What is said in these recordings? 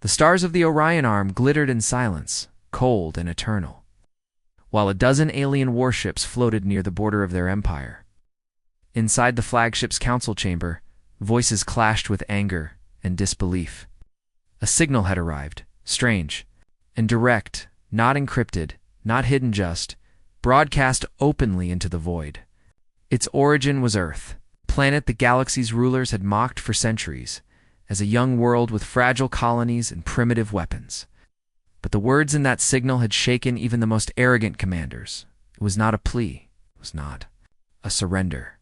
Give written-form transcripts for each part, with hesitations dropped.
The stars of the Orion Arm glittered in silence, cold and eternal, while a dozen alien warships floated near the border of their empire. Inside the flagship's council chamber, voices clashed with anger and disbelief. A signal had arrived, strange and direct, not encrypted, not hidden, just broadcast openly into the void. Its origin was Earth, planet the galaxy's rulers had mocked for centuries, as a young world with fragile colonies and primitive weapons. But the words in that signal had shaken even the most arrogant commanders. It was not a plea. It was not a surrender.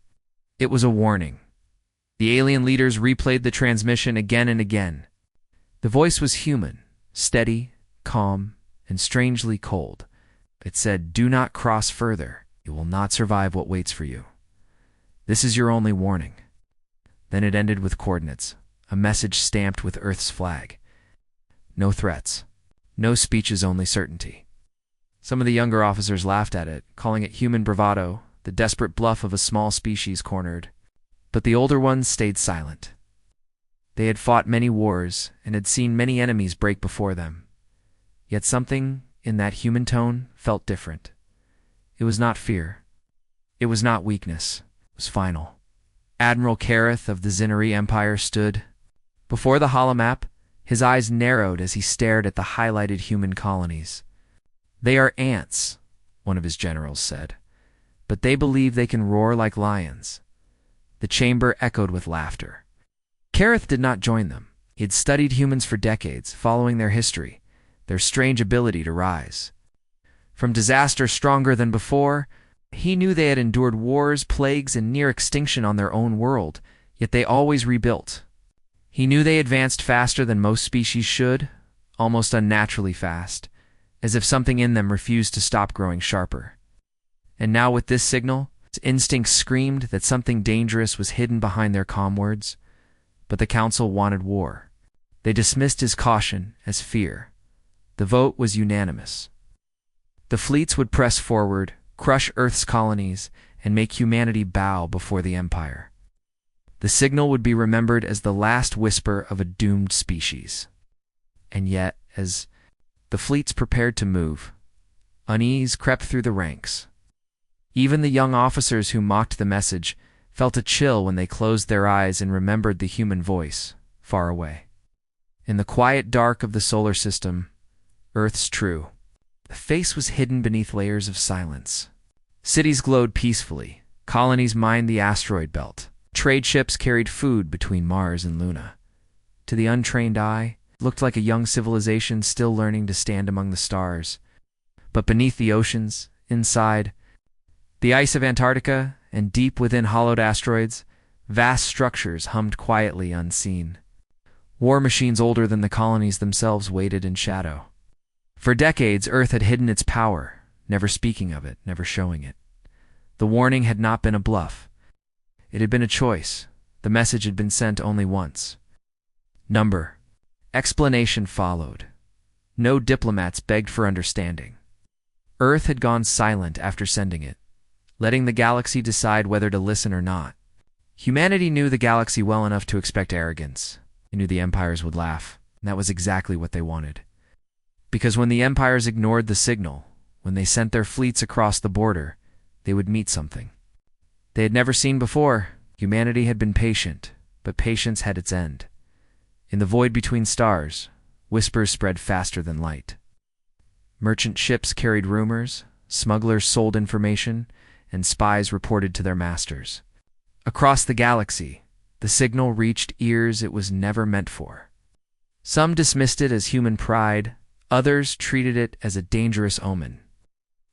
It was a warning. The alien leaders replayed the transmission again and again. The voice was human, steady, calm, and strangely cold. It said, "Do not cross further. You will not survive what waits for you. This is your only warning." Then it ended with coordinates, a message stamped with Earth's flag. No threats. No speeches, only certainty. Some of the younger officers laughed at it, calling it human bravado, the desperate bluff of a small species cornered. But the older ones stayed silent. They had fought many wars and had seen many enemies break before them. Yet something in that human tone felt different. It was not fear. It was not weakness. It was final. Admiral Kareth of the Zinari Empire stood before the holomap. His eyes narrowed as he stared at the highlighted human colonies. "They are ants," one of his generals said, "but they believe they can roar like lions." The chamber echoed with laughter. Kareth did not join them. He had studied humans for decades, following their history, their strange ability to rise. From disaster stronger than before, he knew they had endured wars, plagues, and near extinction on their own world, yet they always rebuilt. He knew they advanced faster than most species should, almost unnaturally fast, as if something in them refused to stop growing sharper. And now with this signal, his instincts screamed that something dangerous was hidden behind their calm words. But the council wanted war. They dismissed his caution as fear. The vote was unanimous. The fleets would press forward, crush Earth's colonies, and make humanity bow before the Empire. The signal would be remembered as the last whisper of a doomed species. And yet, as the fleets prepared to move, unease crept through the ranks. Even the young officers who mocked the message felt a chill when they closed their eyes and remembered the human voice, far away. In the quiet dark of the solar system, Earth's true, the face was hidden beneath layers of silence. Cities glowed peacefully, colonies mined the asteroid belt. Trade ships carried food between Mars and Luna. To the untrained eye, it looked like a young civilization still learning to stand among the stars. But beneath the oceans, inside, the ice of Antarctica, and deep within hollowed asteroids, vast structures hummed quietly unseen. War machines older than the colonies themselves waited in shadow. For decades, Earth had hidden its power, never speaking of it, never showing it. The warning had not been a bluff. It had been a choice. The message had been sent only once. Number. Explanation followed. No diplomats begged for understanding. Earth had gone silent after sending it, letting the galaxy decide whether to listen or not. Humanity knew the galaxy well enough to expect arrogance. They knew the empires would laugh, and that was exactly what they wanted. Because when the empires ignored the signal, when they sent their fleets across the border, they would meet something they had never seen before. Humanity had been patient, but patience had its end. In the void between stars, whispers spread faster than light. Merchant ships carried rumors, smugglers sold information, and spies reported to their masters. Across the galaxy, the signal reached ears it was never meant for. Some dismissed it as human pride, others treated it as a dangerous omen.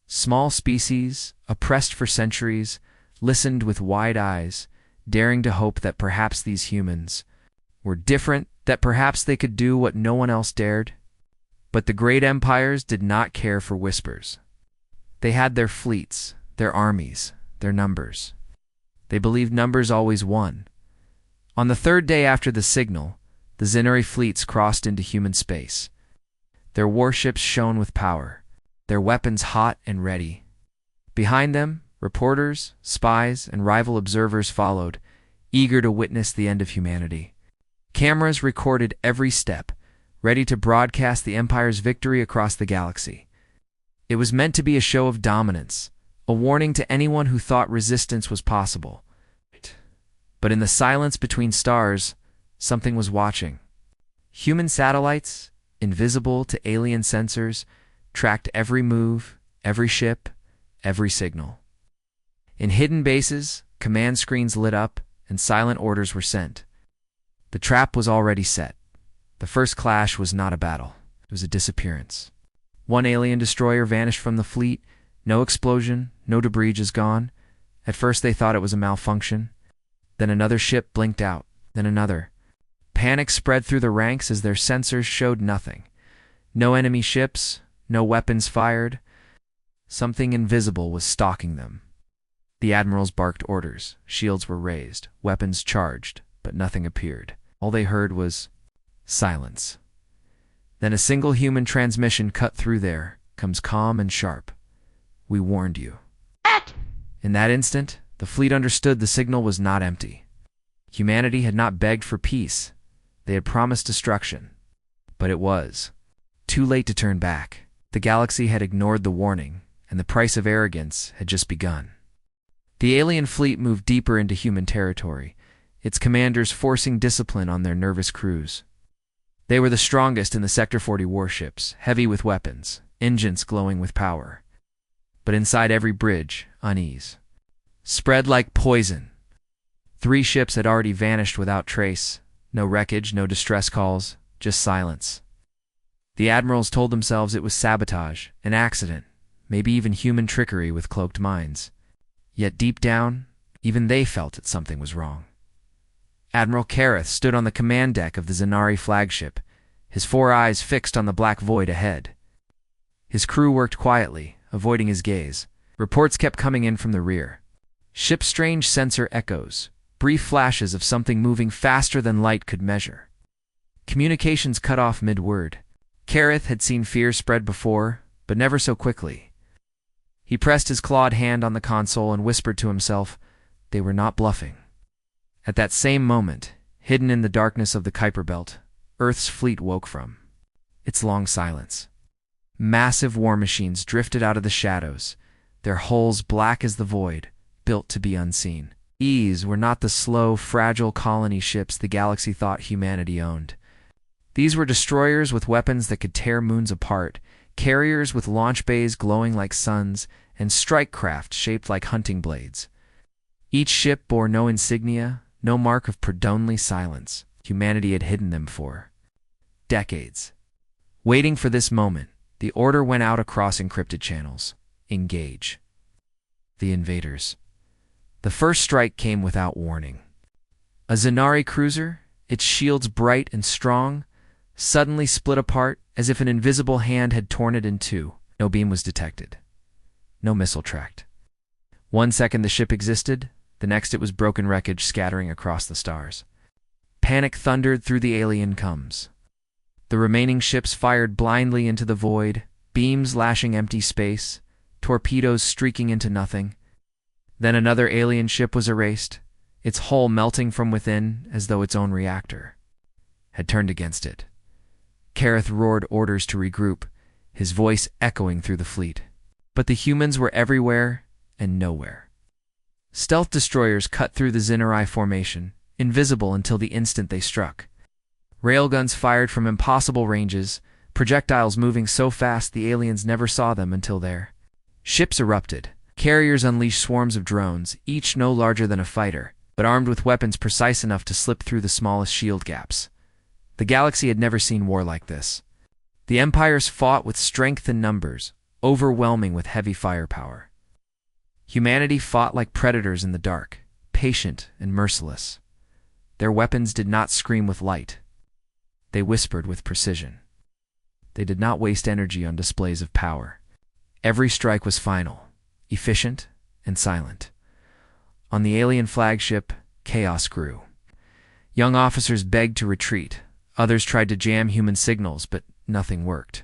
Small species, oppressed for centuries, listened with wide eyes, daring to hope that perhaps these humans were different, that perhaps they could do what no one else dared. But the great empires did not care for whispers. They had their fleets, their armies, their numbers. They believed numbers always won. On the third day after the signal, the Zinari fleets crossed into human space. Their warships shone with power, their weapons hot and ready. Behind them, reporters, spies, and rival observers followed, eager to witness the end of humanity. Cameras recorded every step, ready to broadcast the Empire's victory across the galaxy. It was meant to be a show of dominance, a warning to anyone who thought resistance was possible. But in the silence between stars, something was watching. Human satellites, invisible to alien sensors, tracked every move, every ship, every signal. In hidden bases, command screens lit up and silent orders were sent. The trap was already set. The first clash was not a battle. It was a disappearance. One alien destroyer vanished from the fleet. No explosion, no debris, just gone. At first they thought it was a malfunction. Then another ship blinked out. Then another. Panic spread through the ranks as their sensors showed nothing. No enemy ships, no weapons fired. Something invisible was stalking them. The admirals barked orders. Shields were raised, weapons charged, but nothing appeared. All they heard was silence. Then a single human transmission cut through there, comes calm and sharp. "We warned you." In that instant, the fleet understood the signal was not empty. Humanity had not begged for peace. They had promised destruction. But it was too late to turn back. The galaxy had ignored the warning, and the price of arrogance had just begun. The alien fleet moved deeper into human territory, its commanders forcing discipline on their nervous crews. They were the strongest in the Sector 40 warships, heavy with weapons, engines glowing with power. But inside every bridge, unease. Spread like poison. 3 ships had already vanished without trace. No wreckage, no distress calls, just silence. The admirals told themselves it was sabotage, an accident, maybe even human trickery with cloaked minds. Yet deep down, even they felt that something was wrong. Admiral Kareth stood on the command deck of the Zanari flagship, his 4 eyes fixed on the black void ahead. His crew worked quietly, avoiding his gaze. Reports kept coming in from the rear. Ship's strange sensor echoes, brief flashes of something moving faster than light could measure. Communications cut off mid-word. Kareth had seen fear spread before, but never so quickly. He pressed his clawed hand on the console and whispered to himself, they were not bluffing. At that same moment, hidden in the darkness of the Kuiper Belt, Earth's fleet woke from its long silence. Massive war machines drifted out of the shadows, their hulls black as the void, built to be unseen. These were not the slow, fragile colony ships the galaxy thought humanity owned. These were destroyers with weapons that could tear moons apart, carriers with launch bays glowing like suns, and strike craft shaped like hunting blades. Each ship bore no insignia, no mark of predominantly silence. Humanity had hidden them for decades. Waiting for this moment, the order went out across encrypted channels. Engage. The invaders. The first strike came without warning. A Zanari cruiser, its shields bright and strong, suddenly split apart as if an invisible hand had torn it in two. No beam was detected. No missile tracked. 1 second the ship existed, the next it was broken wreckage scattering across the stars. Panic thundered through the alien coms. The remaining ships fired blindly into the void, beams lashing empty space, torpedoes streaking into nothing. Then another alien ship was erased, its hull melting from within as though its own reactor had turned against it. Kareth roared orders to regroup, his voice echoing through the fleet. But the humans were everywhere and nowhere. Stealth destroyers cut through the Zanari formation, invisible until the instant they struck. Railguns fired from impossible ranges, projectiles moving so fast the aliens never saw them until there. Ships erupted. Carriers unleashed swarms of drones, each no larger than a fighter, but armed with weapons precise enough to slip through the smallest shield gaps. The galaxy had never seen war like this. The empires fought with strength in numbers, overwhelming with heavy firepower. Humanity fought like predators in the dark, patient and merciless. Their weapons did not scream with light. They whispered with precision. They did not waste energy on displays of power. Every strike was final, efficient, and silent. On the alien flagship, chaos grew. Young officers begged to retreat. Others tried to jam human signals, but nothing worked.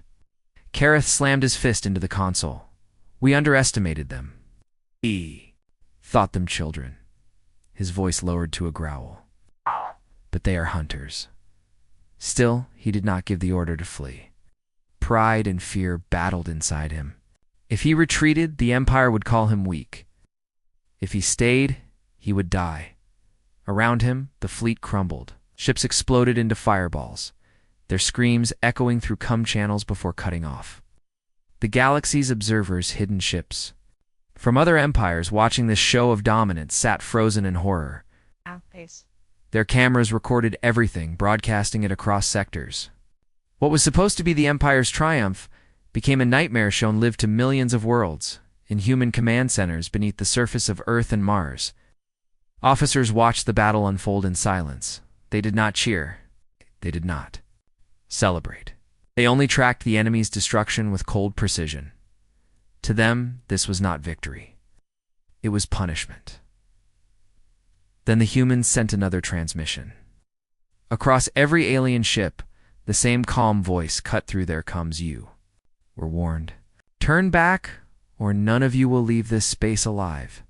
Kareth slammed his fist into the console. We underestimated them. Thought them children. His voice lowered to a growl. But they are hunters. Still, he did not give the order to flee. Pride and fear battled inside him. If he retreated, the Empire would call him weak. If he stayed, he would die. Around him, the fleet crumbled. Ships exploded into fireballs, their screams echoing through channels before cutting off. The galaxy's observers hid in ships. From other empires watching this show of dominance sat frozen in horror. Pace. Their cameras recorded everything, broadcasting it across sectors. What was supposed to be the Empire's triumph became a nightmare shown lived to millions of worlds, in human command centers beneath the surface of Earth and Mars. Officers watched the battle unfold in silence. They did not cheer. They did not celebrate. They only tracked the enemy's destruction with cold precision. To them, this was not victory. It was punishment. Then the humans sent another transmission. Across every alien ship, the same calm voice cut through their comms. You were warned. Turn back, or none of you will leave this space alive.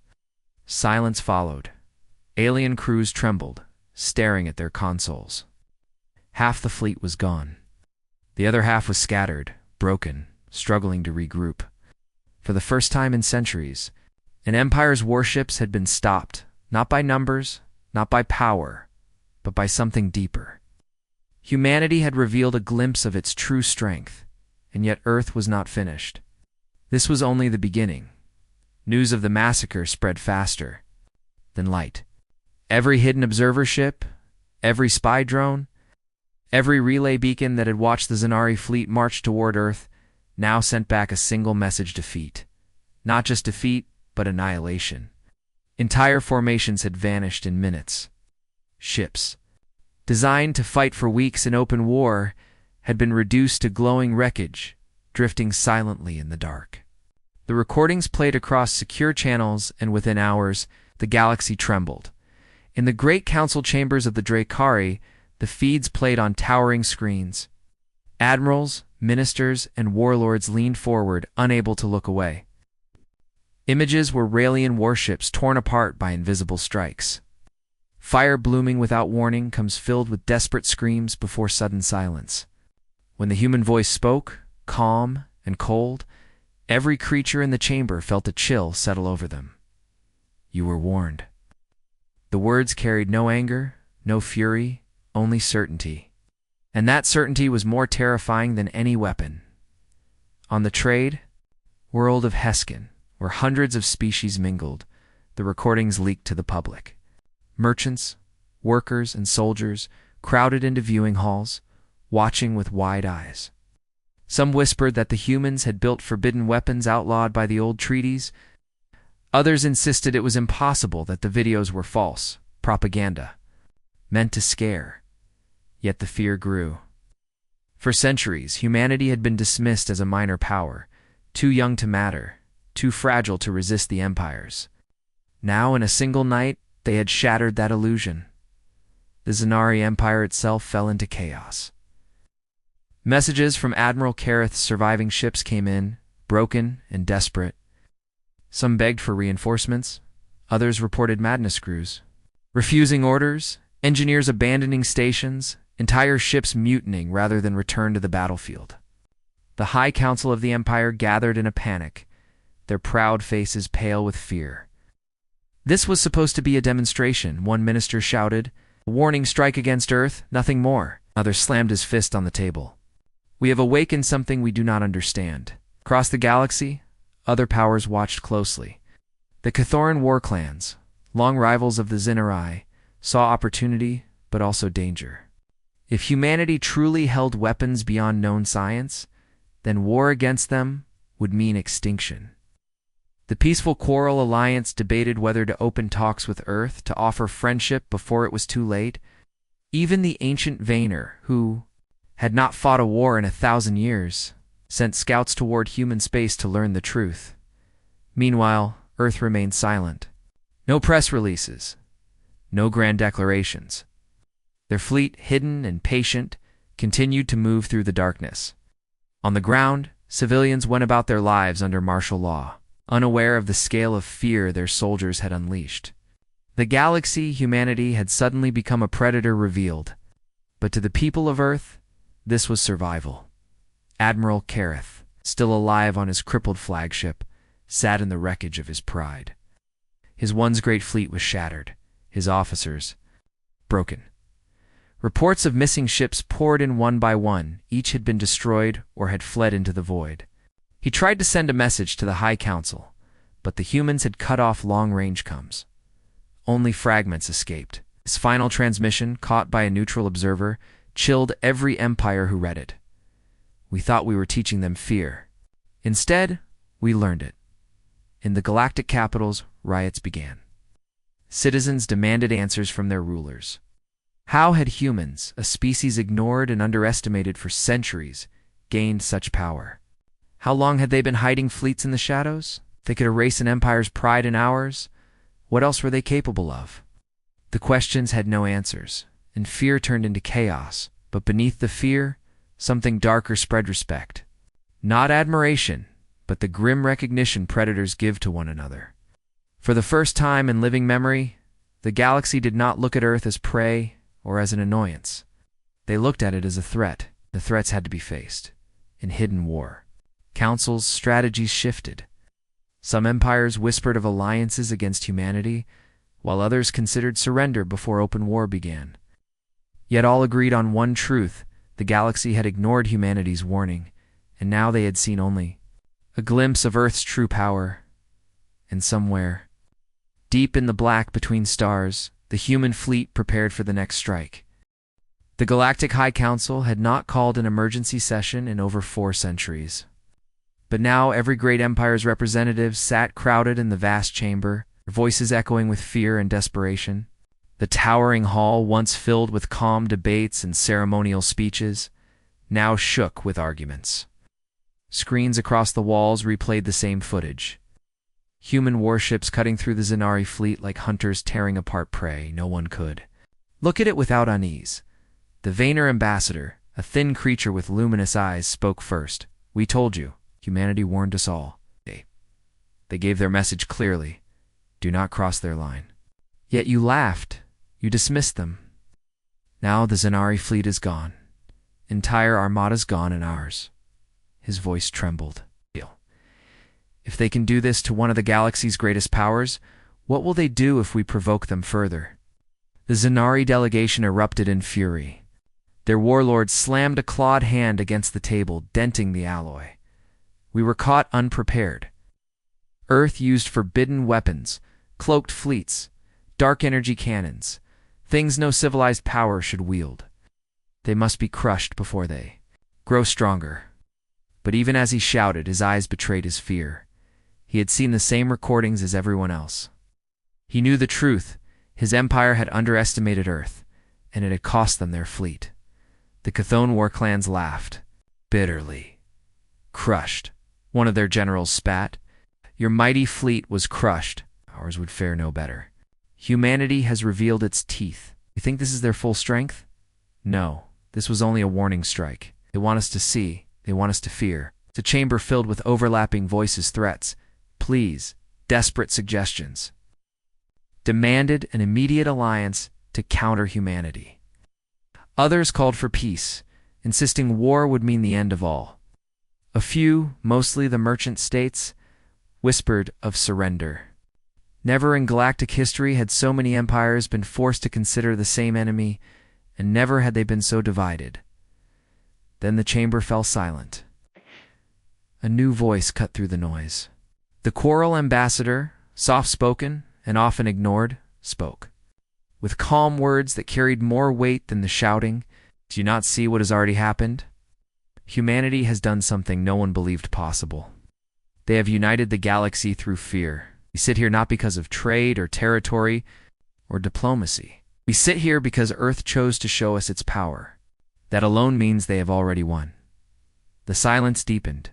Silence followed. Alien crews trembled, staring at their consoles. Half the fleet was gone. The other half was scattered, broken, struggling to regroup. For the first time in centuries, an empire's warships had been stopped, not by numbers, not by power, but by something deeper. Humanity had revealed a glimpse of its true strength, and yet Earth was not finished. This was only the beginning. News of the massacre spread faster than light. Every hidden observer ship, every spy drone, every relay beacon that had watched the Zanari fleet march toward Earth now sent back a single message: defeat. Not just defeat, but annihilation. Entire formations had vanished in minutes. Ships, designed to fight for weeks in open war, had been reduced to glowing wreckage, drifting silently in the dark. The recordings played across secure channels, and within hours, the galaxy trembled. In the great council chambers of the Dracari, the feeds played on towering screens. Admirals, ministers, and warlords leaned forward, unable to look away. Images were Raelian warships torn apart by invisible strikes. Fire blooming without warning comes filled with desperate screams before sudden silence. When the human voice spoke, calm and cold, every creature in the chamber felt a chill settle over them. You were warned. The words carried no anger, no fury, only certainty. And that certainty was more terrifying than any weapon. On the trade world of Heskin, where hundreds of species mingled, the recordings leaked to the public. Merchants, workers, and soldiers crowded into viewing halls, watching with wide eyes. Some whispered that the humans had built forbidden weapons outlawed by the old treaties. Others insisted it was impossible, that the videos were false, propaganda, meant to scare. Yet the fear grew. For centuries, humanity had been dismissed as a minor power, too young to matter, too fragile to resist the empires. Now, in a single night, they had shattered that illusion. The Zanari Empire itself fell into chaos. Messages from Admiral Kareth's surviving ships came in, broken and desperate. Some begged for reinforcements. Others reported madness crews refusing orders, engineers abandoning stations, entire ships mutinying rather than return to the battlefield. The High Council of the Empire gathered in a panic, their proud faces pale with fear. This was supposed to be a demonstration, one minister shouted. A warning strike against Earth, nothing more. Another slammed his fist on the table. We have awakened something we do not understand. Across the galaxy, other powers watched closely. The Cathoran war clans, long rivals of the Zinari, saw opportunity but also danger. If humanity truly held weapons beyond known science, then war against them would mean extinction. The Peaceful Quarrel Alliance debated whether to open talks with Earth to offer friendship before it was too late. Even the ancient Vaynor, who had not fought a war in 1,000 years, sent scouts toward human space to learn the truth. Meanwhile, Earth remained silent. No press releases, no grand declarations. Their fleet, hidden and patient, continued to move through the darkness. On the ground, civilians went about their lives under martial law, unaware of the scale of fear their soldiers had unleashed. The galaxy, humanity, had suddenly become a predator revealed. But to the people of Earth, this was survival. Admiral Kareth, still alive on his crippled flagship, sat in the wreckage of his pride. His once great fleet was shattered, his officers broken. Reports of missing ships poured in one by one. Each had been destroyed or had fled into the void. He tried to send a message to the High Council, but the humans had cut off long-range comms. Only fragments escaped. His final transmission, caught by a neutral observer, chilled every empire who read it. We thought we were teaching them fear. Instead, we learned it. In the galactic capitals, riots began. Citizens demanded answers from their rulers. How had humans, a species ignored and underestimated for centuries, gained such power? How long had they been hiding fleets in the shadows? They could erase an empire's pride in hours. What else were they capable of? The questions had no answers, and fear turned into chaos. But beneath the fear, something darker spread respect. Not admiration, but the grim recognition predators give to one another. For the first time in living memory, the galaxy did not look at Earth as prey or as an annoyance. They looked at it as a threat. The threats had to be faced. In hidden war, councils' strategies shifted. Some empires whispered of alliances against humanity, while others considered surrender before open war began. Yet all agreed on one truth: the galaxy had ignored humanity's warning, and now they had seen only a glimpse of Earth's true power. And somewhere, deep in the black between stars, the human fleet prepared for the next strike. The Galactic High Council had not called an emergency session in over 4 centuries. But now every great empire's representatives sat crowded in the vast chamber, their voices echoing with fear and desperation. The towering hall, once filled with calm debates and ceremonial speeches, now shook with arguments. Screens across the walls replayed the same footage. Human warships cutting through the Zanari fleet like hunters tearing apart prey. No one could look at it without unease. The Vayner ambassador, a thin creature with luminous eyes, spoke first. "We told you. Humanity warned us all. They gave their message clearly. Do not cross their line. Yet you laughed. You dismissed them. Now the Zanari fleet is gone. Entire armada's gone, and ours." His voice trembled. "If they can do this to one of the galaxy's greatest powers, what will they do if we provoke them further?" The Zanari delegation erupted in fury. Their warlord slammed a clawed hand against the table, denting the alloy. "We were caught unprepared. Earth used forbidden weapons, cloaked fleets, dark energy cannons, things no civilized power should wield. They must be crushed before they grow stronger." But even as he shouted, his eyes betrayed his fear. He had seen the same recordings as everyone else. He knew the truth. His empire had underestimated Earth, and it had cost them their fleet. The Chthon war clans laughed bitterly. "Crushed," one of their generals spat. "Your mighty fleet was crushed. Ours would fare no better. Humanity has revealed its teeth. You think this is their full strength? No, this was only a warning strike. They want us to see. They want us to fear." It's a chamber filled with overlapping voices, threats, pleas, desperate suggestions. Demanded an immediate alliance to counter humanity. Others called for peace, insisting war would mean the end of all. A few, mostly the merchant states, whispered of surrender. Never in galactic history had so many empires been forced to consider the same enemy, and never had they been so divided. Then the chamber fell silent. A new voice cut through the noise. The Quarrel ambassador, soft-spoken and often ignored, spoke. With calm words that carried more weight than the shouting, "Do you not see what has already happened? Humanity has done something no one believed possible. They have united the galaxy through fear. We sit here not because of trade or territory or diplomacy. We sit here because Earth chose to show us its power. That alone means they have already won." The silence deepened.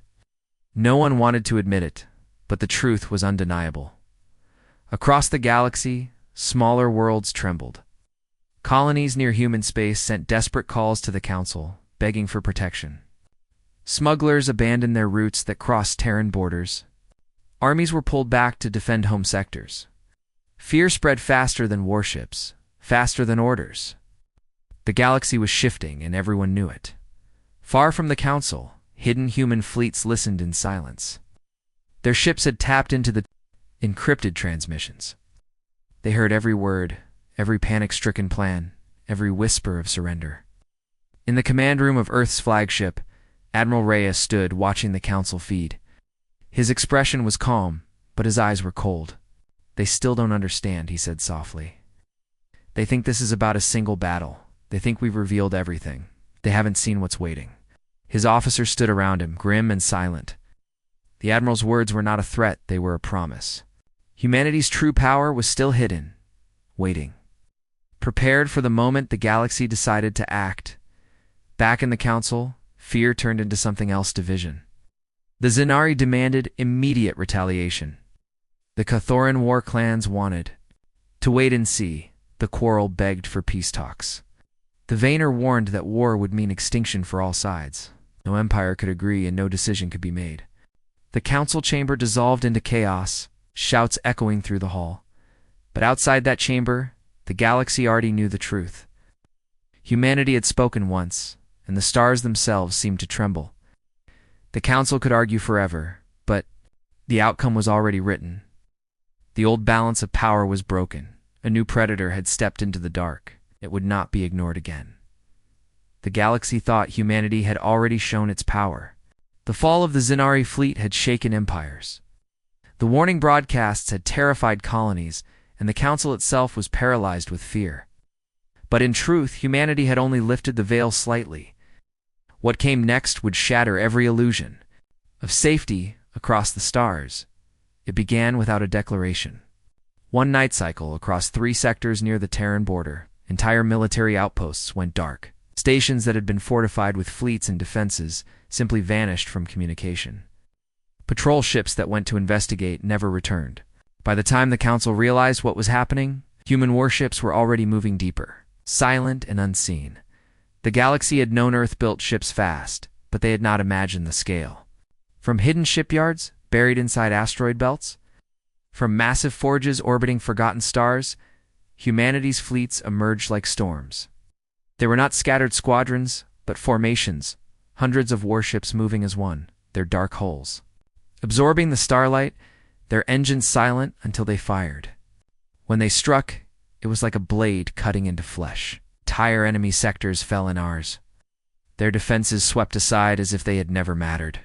No one wanted to admit it, but the truth was undeniable. Across the galaxy, smaller worlds trembled. Colonies near human space sent desperate calls to the Council, begging for protection. Smugglers abandoned their routes that crossed Terran borders. Armies were pulled back to defend home sectors. Fear spread faster than warships, faster than orders. The galaxy was shifting, and everyone knew it. Far from the Council, hidden human fleets listened in silence. Their ships had tapped into the encrypted transmissions. They heard every word, every panic-stricken plan, every whisper of surrender. In the command room of Earth's flagship, Admiral Reyes stood watching the Council feed. His expression was calm, but his eyes were cold. "They still don't understand," he said softly. "They think this is about a single battle. They think we've revealed everything. They haven't seen what's waiting." His officers stood around him, grim and silent. The Admiral's words were not a threat, they were a promise. Humanity's true power was still hidden, waiting. Prepared for the moment the galaxy decided to act. Back in the Council, fear turned into something else: division. The Zenari demanded immediate retaliation. The Cathoran war clans wanted to wait and see. The Quarrel begged for peace talks. The Vaynor warned that war would mean extinction for all sides. No empire could agree, and no decision could be made. The Council chamber dissolved into chaos, shouts echoing through the hall. But outside that chamber, the galaxy already knew the truth. Humanity had spoken once, and the stars themselves seemed to tremble. The Council could argue forever, but the outcome was already written. The old balance of power was broken. A new predator had stepped into the dark. It would not be ignored again. The galaxy thought humanity had already shown its power. The fall of the Zenari fleet had shaken empires. The warning broadcasts had terrified colonies, and the Council itself was paralyzed with fear. But in truth, humanity had only lifted the veil slightly. What came next would shatter every illusion of safety across the stars. It began without a declaration. One night cycle across 3 sectors near the Terran border, entire military outposts went dark. Stations that had been fortified with fleets and defenses simply vanished from communication. Patrol ships that went to investigate never returned. By the time the Council realized what was happening, human warships were already moving deeper, silent and unseen. The galaxy had known Earth-built ships fast, but they had not imagined the scale. From hidden shipyards buried inside asteroid belts, from massive forges orbiting forgotten stars, humanity's fleets emerged like storms. They were not scattered squadrons, but formations, hundreds of warships moving as one, their dark hulls absorbing the starlight, their engines silent until they fired. When they struck, it was like a blade cutting into flesh. Entire enemy sectors fell in ours. Their defenses swept aside as if they had never mattered.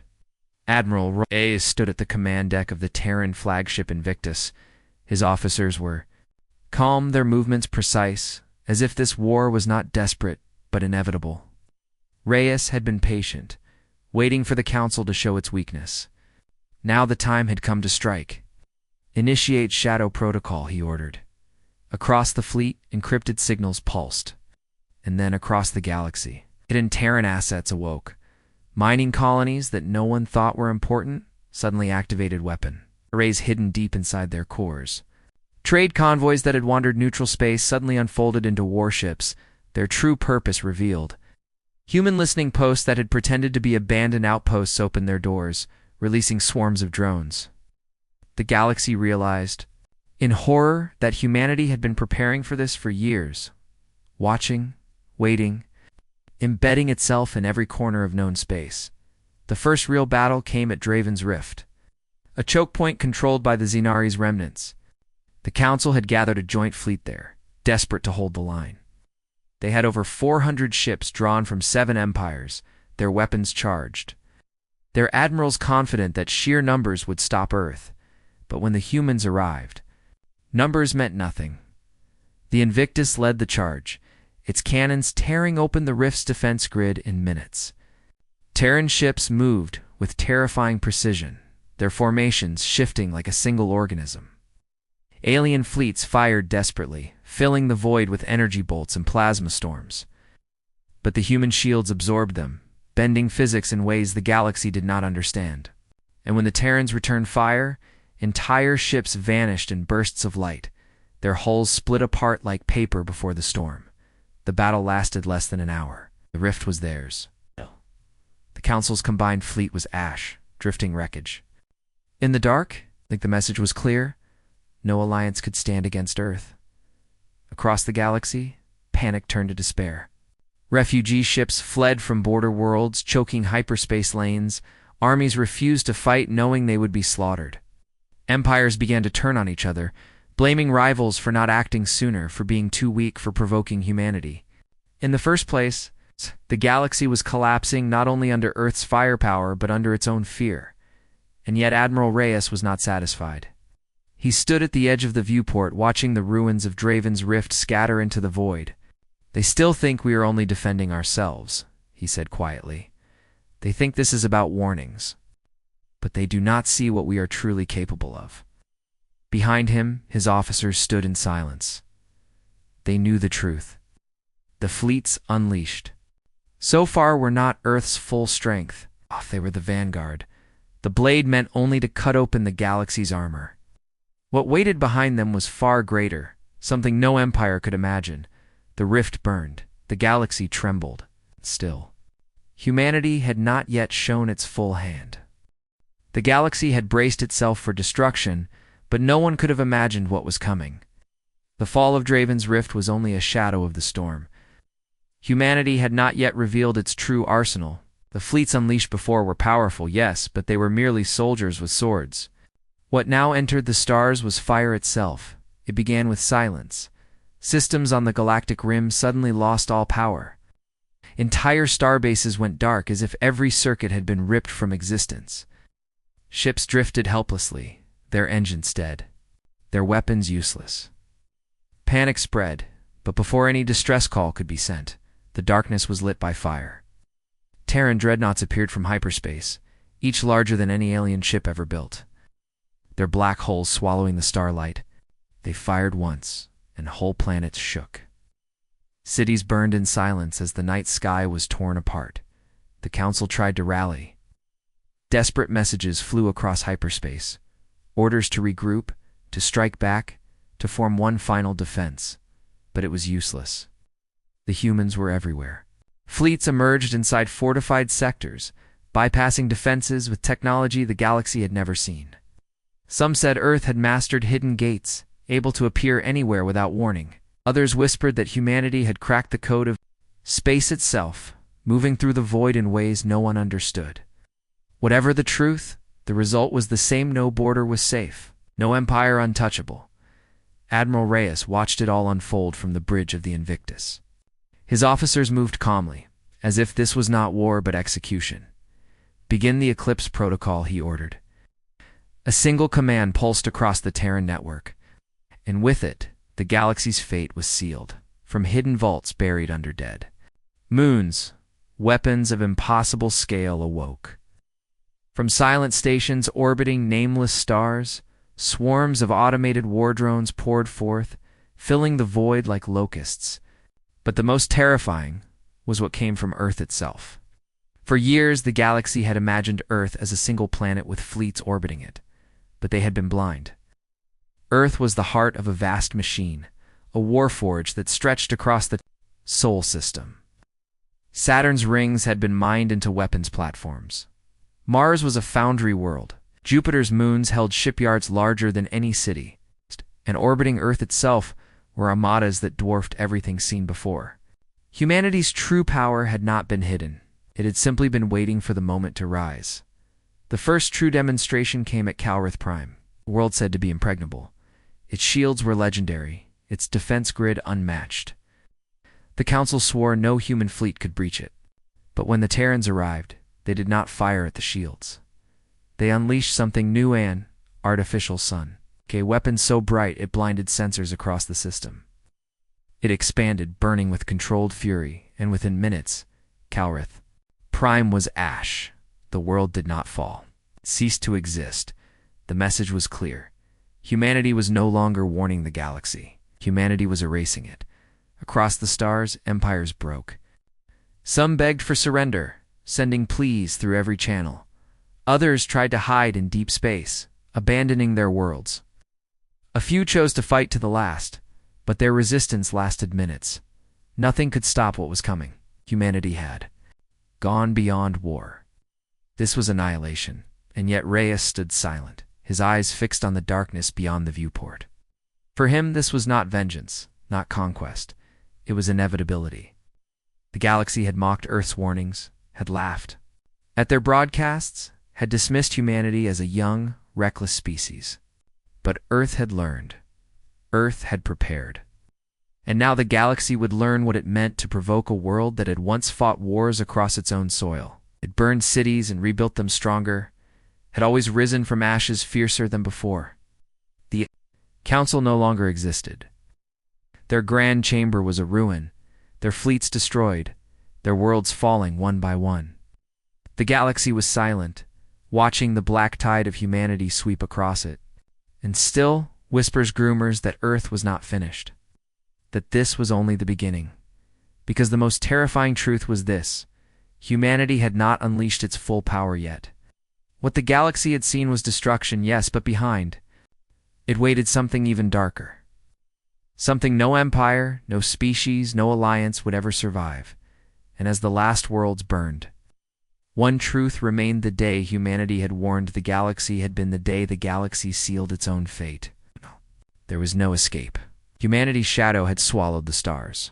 Admiral Reyes stood at the command deck of the Terran flagship Invictus. His officers were calm, their movements precise, as if this war was not desperate, but inevitable. Reyes had been patient, waiting for the Council to show its weakness. Now the time had come to strike. "Initiate Shadow Protocol," he ordered. Across the fleet, encrypted signals pulsed. And then across the galaxy, hidden Terran assets awoke. Mining colonies that no one thought were important suddenly activated weapon arrays hidden deep inside their cores. Trade convoys that had wandered neutral space suddenly unfolded into warships, their true purpose revealed. Human listening posts that had pretended to be abandoned outposts opened their doors, releasing swarms of drones. The galaxy realized, in horror, that humanity had been preparing for this for years, watching, waiting, embedding itself in every corner of known space. The first real battle came at Draven's Rift, a choke point controlled by the Zenari's remnants. The Council had gathered a joint fleet there, desperate to hold the line. They had over 400 ships drawn from 7 empires, their weapons charged. Their admirals confident that sheer numbers would stop Earth. But when the humans arrived, numbers meant nothing. The Invictus led the charge, its cannons tearing open the Rift's defense grid in minutes. Terran ships moved with terrifying precision, their formations shifting like a single organism. Alien fleets fired desperately, filling the void with energy bolts and plasma storms. But the human shields absorbed them, bending physics in ways the galaxy did not understand. And when the Terrans returned fire, entire ships vanished in bursts of light, their hulls split apart like paper before the storm. The battle lasted less than an hour. The Rift was theirs. The Council's combined fleet was ash, drifting wreckage. In the dark, I think the message was clear. No alliance could stand against Earth. Across the galaxy, panic turned to despair. Refugee ships fled from border worlds, choking hyperspace lanes. Armies refused to fight, knowing they would be slaughtered. Empires began to turn on each other, blaming rivals for not acting sooner, for being too weak, for provoking humanity. In the first place, the galaxy was collapsing not only under Earth's firepower but under its own fear. And yet Admiral Reyes was not satisfied. He stood at the edge of the viewport, watching the ruins of Draven's Rift scatter into the void. "They still think we are only defending ourselves," he said quietly. "They think this is about warnings. But they do not see what we are truly capable of." Behind him, his officers stood in silence. They knew the truth. The fleets unleashed so far were not Earth's full strength. They were the vanguard. The blade meant only to cut open the galaxy's armor. What waited behind them was far greater, something no empire could imagine. The rift burned. The galaxy trembled. Still, humanity had not yet shown its full hand. The galaxy had braced itself for destruction, but no one could have imagined what was coming. The fall of Draven's Rift was only a shadow of the storm. Humanity had not yet revealed its true arsenal. The fleets unleashed before were powerful, yes, but they were merely soldiers with swords. What now entered the stars was fire itself. It began with silence. Systems on the galactic rim suddenly lost all power. Entire starbases went dark, as if every circuit had been ripped from existence. Ships drifted helplessly, their engines dead, their weapons useless. Panic spread, but before any distress call could be sent, the darkness was lit by fire. Terran dreadnoughts appeared from hyperspace, each larger than any alien ship ever built. Their black holes swallowing the starlight, they fired once, and whole planets shook. Cities burned in silence as the night sky was torn apart. The Council tried to rally. Desperate messages flew across hyperspace, orders to regroup, to strike back, to form one final defense. But it was useless. The humans were everywhere. Fleets emerged inside fortified sectors, bypassing defenses with technology the galaxy had never seen. Some said Earth had mastered hidden gates, able to appear anywhere without warning. Others whispered that humanity had cracked the code of space itself, moving through the void in ways no one understood. Whatever the truth, the result was the same: no border was safe, no empire untouchable. Admiral Reyes watched it all unfold from the bridge of the Invictus. His officers moved calmly, as if this was not war but execution. "Begin the Eclipse Protocol," he ordered. A single command pulsed across the Terran network, and with it, the galaxy's fate was sealed, from hidden vaults buried under dead moons. Weapons of impossible scale awoke. From silent stations orbiting nameless stars, swarms of automated war drones poured forth, filling the void like locusts. But the most terrifying was what came from Earth itself. For years, the galaxy had imagined Earth as a single planet with fleets orbiting it, but they had been blind. Earth was the heart of a vast machine, a warforge that stretched across the Sol system. Saturn's rings had been mined into weapons platforms. Mars was a foundry world. Jupiter's moons held shipyards larger than any city, and orbiting Earth itself were armadas that dwarfed everything seen before. Humanity's true power had not been hidden. It had simply been waiting for the moment to rise. The first true demonstration came at Calrith Prime, a world said to be impregnable. Its shields were legendary, its defense grid unmatched. The Council swore no human fleet could breach it. But when the Terrans arrived, they did not fire at the shields. They unleashed something new: an artificial sun. A weapon so bright it blinded sensors across the system. It expanded, burning with controlled fury, and within minutes, Calrith Prime was ash. The world did not fall. It ceased to exist. The message was clear. Humanity was no longer warning the galaxy. Humanity was erasing it. Across the stars, empires broke. Some begged for surrender, sending pleas through every channel. Others tried to hide in deep space, abandoning their worlds. A few chose to fight to the last, but their resistance lasted minutes. Nothing could stop what was coming. Humanity had gone beyond war. This was annihilation, and yet Reyes stood silent, his eyes fixed on the darkness beyond the viewport. For him, this was not vengeance, not conquest. It was inevitability. The galaxy had mocked Earth's warnings, had laughed at their broadcasts, had dismissed humanity as a young, reckless species. But Earth had learned. Earth had prepared. And now the galaxy would learn what it meant to provoke a world that had once fought wars across its own soil. It burned cities and rebuilt them stronger, had always risen from ashes fiercer than before. The Council no longer existed. Their grand chamber was a ruin, their fleets destroyed, their worlds falling one by one. The galaxy was silent, watching the black tide of humanity sweep across it. And still, whispers grew that Earth was not finished, that this was only the beginning. Because the most terrifying truth was this: humanity had not unleashed its full power yet. What the galaxy had seen was destruction, yes, but behind it waited something even darker. Something no empire, no species, no alliance would ever survive. And as the last worlds burned, one truth remained: the day humanity had warned the galaxy had been the day the galaxy sealed its own fate. There was no escape. Humanity's shadow had swallowed the stars.